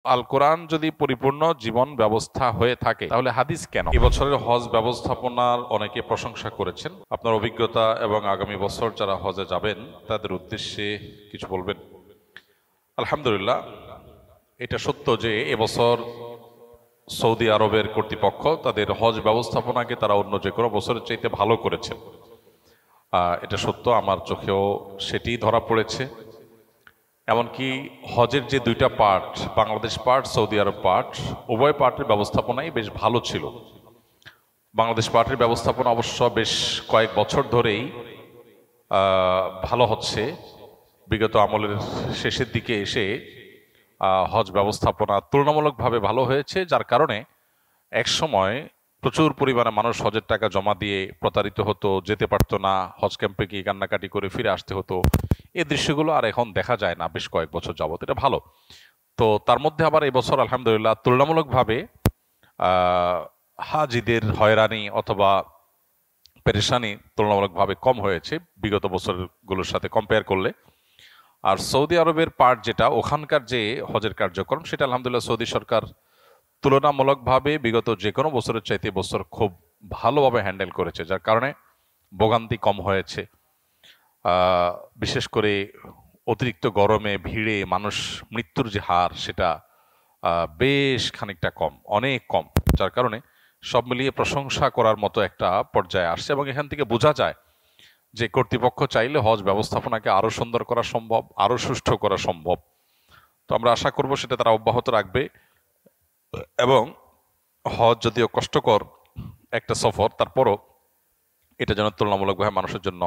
আল কোরআন যদি পরিপূর্ণ জীবন ব্যবস্থা হয়ে থাকে তাহলে হাদিস কেন? এবছরের হজ ব্যবস্থাপনার অনেকে প্রশংসা করেছেন। আপনার অভিজ্ঞতা এবং আগামী বছর যারা হজে যাবেন তাদের উদ্দেশ্যে কিছু বলবেন। আলহামদুলিল্লাহ, এটা সত্য যে এবছর সৌদি আরবের কর্তৃপক্ষ তাদের হজ ব্যবস্থাপনাকে তারা অন্য যে কোনো বছরের চাইতে ভালো করেছেন। এটা সত্য, আমার চোখেও সেটি ধরা পড়েছে। এমনকি হজের যে দুইটা পার্ট, বাংলাদেশ পার্ট, সৌদি আরব পার্ট, উভয় পার্টের ব্যবস্থাপনাই বেশ ভালো ছিল। বাংলাদেশ পার্টের ব্যবস্থাপনা অবশ্য বেশ কয়েক বছর ধরেই ভালো হচ্ছে। বিগত আমলের শেষের দিকে এসে হজ ব্যবস্থাপনা তুলনামূলকভাবে ভালো হয়েছে, যার কারণে একসময় প্রচুর পরিমাণে মানুষ হজের টাকা জমা দিয়ে প্রতারিত হতো, যেতে পারতো না, হজ ক্যাম্পে গিয়ে কান্নাকাটি করে ফিরে আসতে হতো। এই দৃশ্যগুলো আর এখন দেখা যায় না বেশ কয়েক বছর যাবত। এটা ভালো। তো তার মধ্যে আবার এই বছর আলহামদুলিল্লাহ তুলনামূলকভাবে হাজিদের হয়রানি অথবা পেরেশানি তুলনামূলকভাবে কম হয়েছে বিগত বছরগুলোর সাথে কম্পেয়ার করলে। আর সৌদি আরবের পার্ট যেটা, ওখানকার যে হজের কার্যক্রম, সেটা আলহামদুলিল্লাহ সৌদি সরকার তুলনামূলকভাবে বিগত যে কোনো বছরের চাইতে বছর খুব ভালোভাবে হ্যান্ডেল করেছে, যার কারণে ভোগান্তি কম হয়েছে। বিশেষ করে অতিরিক্ত গরমে ভিড়ে মানুষ মৃত্যুর যে হার, সেটা বেশ খানিকটা কম, অনেক কম, যার কারণে সব মিলিয়ে প্রশংসা করার মতো একটা পর্যায়ে আসছে। এবং এখান থেকে বোঝা যায় যে কর্তৃপক্ষ চাইলে হজ ব্যবস্থাপনাকে আরো সুন্দর করা সম্ভব, আরো সুষ্ঠু করা সম্ভব। তো আমরা আশা করব সেটা তারা অব্যাহত রাখবে। এবং হজ যদিও কষ্টকর একটা সফর, তারপরও এটা যেন তুলনামূলকভাবে মানুষের জন্য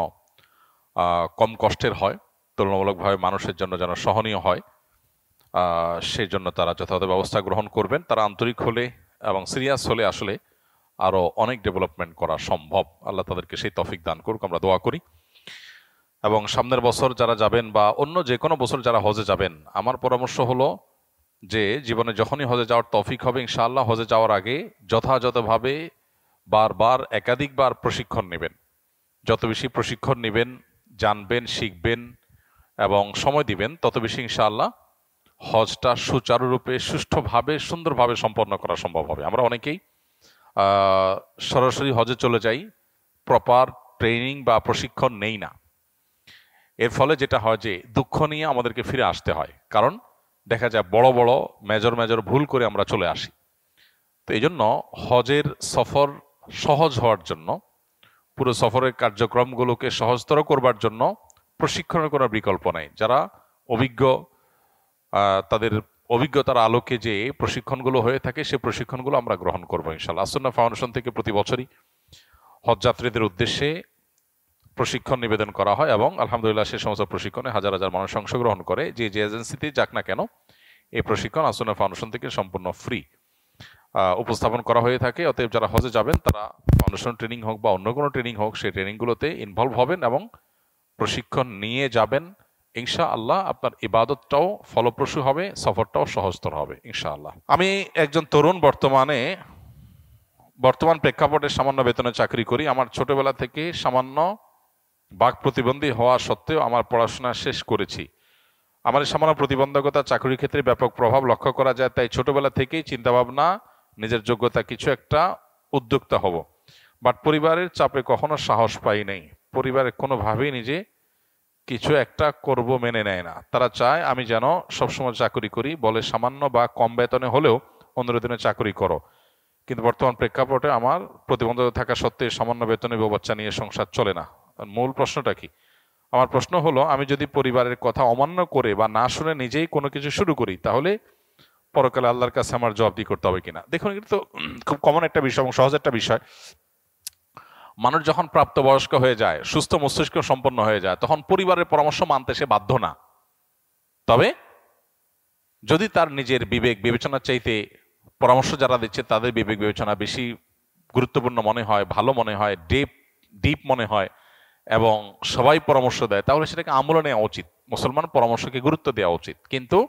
কম কষ্টের হয়, তুলনামূলকভাবে মানুষের জন্য যেন সহনীয় হয়, সেই জন্য তারা যথাযথ ব্যবস্থা গ্রহণ করবেন। তারা আন্তরিক হলে এবং সিরিয়াস হলে আসলে আরো অনেক ডেভেলপমেন্ট করা সম্ভব। আল্লাহ তাদেরকে সেই তৌফিক দান করুক, আমরা দোয়া করি। এবং সামনের বছর যারা যাবেন বা অন্য যে কোনো বছর যারা হজে যাবেন, আমার পরামর্শ হলো যে জীবনে যখনই হজে যাওয়ার তৌফিক হবে ইনশাআল্লাহ, হজে যাওয়ার আগে যথাযথভাবে বারবার একাধিকবার প্রশিক্ষণ নেবেন। যত বেশি প্রশিক্ষণ নেবেন, জানবেন, শিখবেন এবং সময় দিবেন, তত বেশি ইনশাআল্লাহ হজটা সুচারুরূপে, সুষ্ঠুভাবে, সুন্দরভাবে সম্পন্ন করা সম্ভব হবে। আমরা অনেকেই সরাসরি হজে চলে যাই, প্রপার ট্রেনিং বা প্রশিক্ষণ নেই না। এর ফলে যেটা হয় যে দুঃখ নিয়ে আমাদেরকে ফিরে আসতে হয়, কারণ দেখা যায় বড় বড় মেজর মেজর ভুল করে আমরা চলে আসি। তো এই জন্য হজের সফর সহজ হওয়ার জন্য, পুরো সফরের কার্যক্রমগুলোকে সহজতর করবার জন্য প্রশিক্ষণের কোনো বিকল্প নাই। যারা অভিজ্ঞ, তাদের অভিজ্ঞতার আলোকে যে প্রশিক্ষণগুলো হয়ে থাকে, সেই প্রশিক্ষণগুলো আমরা গ্রহণ করবো ইনশাআল্লাহ। আসুন্নাহ ফাউন্ডেশন থেকে প্রতি বছরই হজ যাত্রীদের উদ্দেশ্যে প্রশিক্ষণ নিবেদন করা হয় এবং আলহামদুলিল্লাহ সে সমস্ত প্রশিক্ষণে হাজার হাজার মানুষ অংশগ্রহণ করে। যে যে এজেন্সিতে যাক না কেন, এই প্রশিক্ষণ আসুন্নাহ ফাউন্ডেশন থেকে সম্পূর্ণ ফ্রি উপস্থাপন করা হয়ে থাকে। অতএব যারা হজে যাবেন তারা ফাউন্ডেশন ট্রেনিং হোক বা অন্য কোনো ট্রেনিং হোক, সেই ট্রেনিংগুলোতে ইনভলভ হবেন এবং প্রশিক্ষণ নিয়ে যাবেন। ইনশাআল্লাহ আপনার ইবাদতটাও ফলপ্রসূ হবে, সফরটাও সহজতর হবে ইনশাআল্লাহ। আমি একজন তরুণ, বর্তমান প্রেক্ষাপটে সামান্য বেতনে চাকরি করি। আমার ছোটবেলা থেকে সামান্য বাক প্রতিবন্ধী হওয়া সত্ত্বেও আমার পড়াশোনা শেষ করেছি। আমার এই সামান্য প্রতিবন্ধকতা চাকরির ক্ষেত্রে ব্যাপক প্রভাব লক্ষ্য করা যায়, তাই ছোটবেলা থেকেই চিন্তাভাবনা নিজের যোগ্যতা কিছু একটা উদ্যোক্তা হব। বাট পরিবারের চাপে কখনো সাহস পাই নাই। পরিবারের কোনোভাবেই নিজে কিছু একটা করব মেনে নেয় না। তারা চায় আমি যেন সবসময় চাকরি করি, বলে সামান্য বা কম বেতনে হলেও অন্যের দিনে চাকরি করো। কিন্তু বর্তমান প্রেক্ষাপটে আমার প্রতিবন্ধকতা থাকা সত্ত্বেও সামান্য বেতনে বউ বাচ্চা নিয়ে সংসার চলে না। মূল প্রশ্নটা কি? আমার প্রশ্ন হলো, আমি যদি পরিবারের কথা অমান্য করে বা না শুনে নিজেই কোনো কিছু শুরু করি, তাহলে পরকালে আল্লাহর কাছে আমার জবাবদিহি করতে হবে কিনা? দেখুন, এটা তো খুব কমন একটা বিষয় এবং সহজ একটা বিষয়। মানুষ যখন প্রাপ্তবয়স্ক হয়ে যায়, সুস্থ মস্তিষ্ক সম্পন্ন হয়ে যায়, তখন পরিবারের পরামর্শ মানতে সে বাধ্য না। তবে যদি তার নিজের বিবেক বিবেচনার চাইতে পরামর্শ যারা দিচ্ছে তাদের বিবেক বিবেচনা বেশি গুরুত্বপূর্ণ মনে হয়, ভালো মনে হয়, ডিপ মনে হয় এবং সবাই পরামর্শ দেয়, তাহলে সেটাকে আমলে নেওয়া উচিত। মুসলমান পরামর্শকে গুরুত্ব দেওয়া উচিত, কিন্তু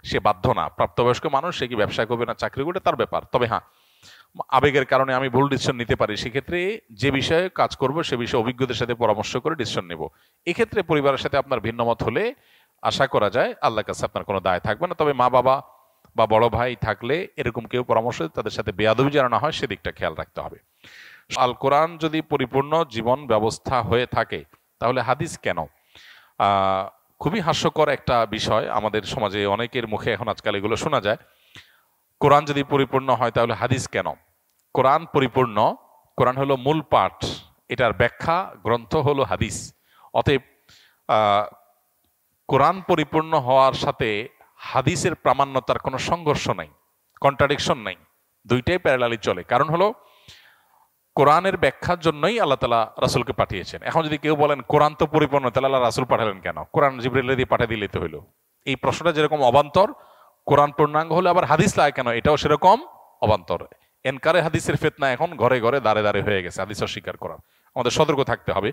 সে বাধ্য না। প্রাপ্তবয়স্ক মানুষ, সে কি ব্যবসা করবে না চাকরি করবে তার ব্যাপার। তবে হ্যাঁ, আবেগের কারণে আমি ভুল ডিসিশন নিতে পারি, সেক্ষেত্রে যে বিষয়ে কাজ করব সে বিষয়ে অভিজ্ঞদের সাথে পরামর্শ করে ডিসিশন নেব। এক্ষেত্রে পরিবারের সাথে আপনার ভিন্নমত হলে আশা করা যায় আল্লাহর কাছে আপনার কোনো দায় থাকবে না। তবে মা বাবা বা বড় ভাই থাকলে এরকম কেউ পরামর্শ তাদের সাথে বেয়াদবি যেন না হয় সেদিকটা খেয়াল রাখতে হবে। আল কোরআন যদি পরিপূর্ণ জীবন ব্যবস্থা হয়ে থাকে তাহলে হাদিস কেন? খুবই হাস্যকর একটা বিষয়, আমাদের সমাজে অনেকের মুখে এখন আজকাল এগুলো শোনা যায়। কোরআন যদি পরিপূর্ণ হয় তাহলে হাদিস কেন? কোরআন পরিপূর্ণ, কোরআন হলো মূল পাঠ, এটার ব্যাখ্যা গ্রন্থ হলো হাদিস। অতএব কোরআন পরিপূর্ণ হওয়ার সাথে হাদিসের প্রামাণ্যতার কোনো সংঘর্ষ নাই, কন্ট্রাডিকশন নাই, দুইটাই প্যারালালি চলে। কারণ হলো কোরআনের ব্যাখ্যার জন্যই আল্লাহ তাআলা রাসূলকে পাঠিয়েছেন। এখন যদি কেউ বলেন কোরআন তো পরিপূর্ণ, তাহলে আল্লাহ রাসূল পাঠালেন কেন? কোরআন জিবরিল দিয়ে পাঠিয়ে দিলেই তো হইলো। এই প্রশ্নটা যেরকম অবান্তর, কোরআন পূর্ণাঙ্গ হলে আবার হাদিস লাগে কেন, এটাও সেরকম অবান্তর। এনকারে হাদিসের ফিতনা এখন ঘরে ঘরে দাঁড়ে দাঁড়ে হয়ে গেছে, হাদিস অস্বীকার করার। আমাদের সতর্ক থাকতে হবে।